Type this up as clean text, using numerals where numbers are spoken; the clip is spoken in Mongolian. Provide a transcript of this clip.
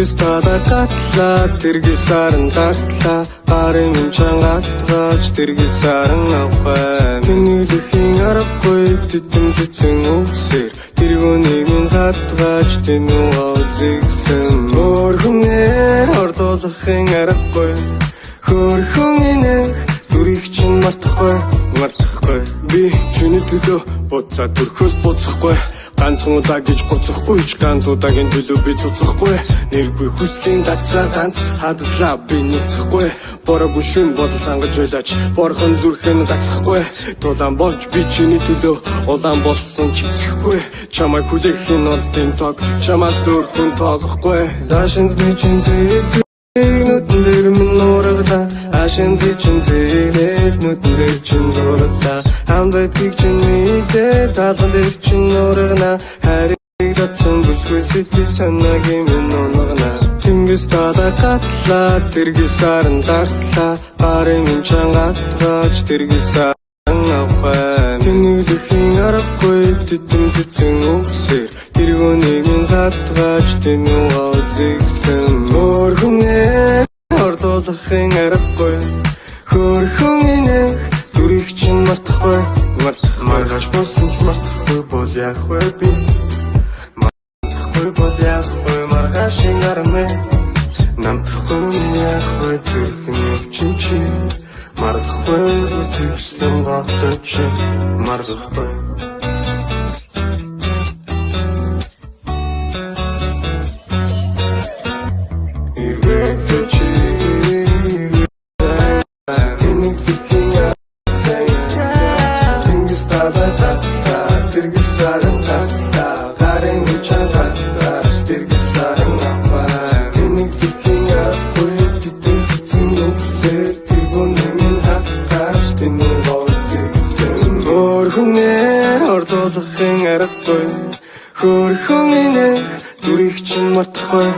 Тэнгис талаа гатлаа тэрги саран дартлаа гарын минь чангатгаач тэрги саран авхай тэнүүлэхийн аргагүй тэтэмжсэн үгсээр тэргүүнийг минь хатгаач тэнүүгээ үзэгсэн мөрхөнээр ордуулахын аргагүй хөрхөн инэх дүрийг чинь мартахгүй би чиний төлөө буцаа төрхөөс буцахгүй ганцхан удаа гэж гоцохгүй ч ганц удаагийн төлөө би цуцахгүй нэргүй хүслийн гацлаа ганц хадлаа би нэцэхгүй бороогүй шин бодол сангаж байлаач борхон зүрхэн гацхгүй тулаан болж би чиний төлөө улаан болсон чицэхгүй чамайг хүлээхийн оддын тог чамаас өөр хүн тоолохгүй дашинзны чин зээ нүдэн дээр минь нуургалаа ашин чин зээгээд нүдэн дээр чин нуургалаа хамбайтгийг чин мэдээ талан дээр чин нуургана харийг татсан бүсгүй сэтгэл санаагийн минь нуургана тэнгис талаа гатлаа тэрги саран дартлаа гарын минь чангатгаач тэрги саран авхай тэнүүлэхийн аргагүй тэтэмжсэн үгсээр тэргүүнийг минь хатгаач тэнүүгээ үзэгсэн мөрхөнээр ордуулахын аргагүй хөрхөн инэх дүрийг чинь мартахгүй маргааш болсон ч мартахгүй бол яах вэ би мартахгүй бол яах вэ маргаашийн армэ намтахгүй яах вэ зүрхний өвчин чи маргахгүй үзэгсэн гатар чи маргахгүй мөрхөнээр ордуулахын аргагүй хөрхөн инэх дүрийг чинь мартахгүй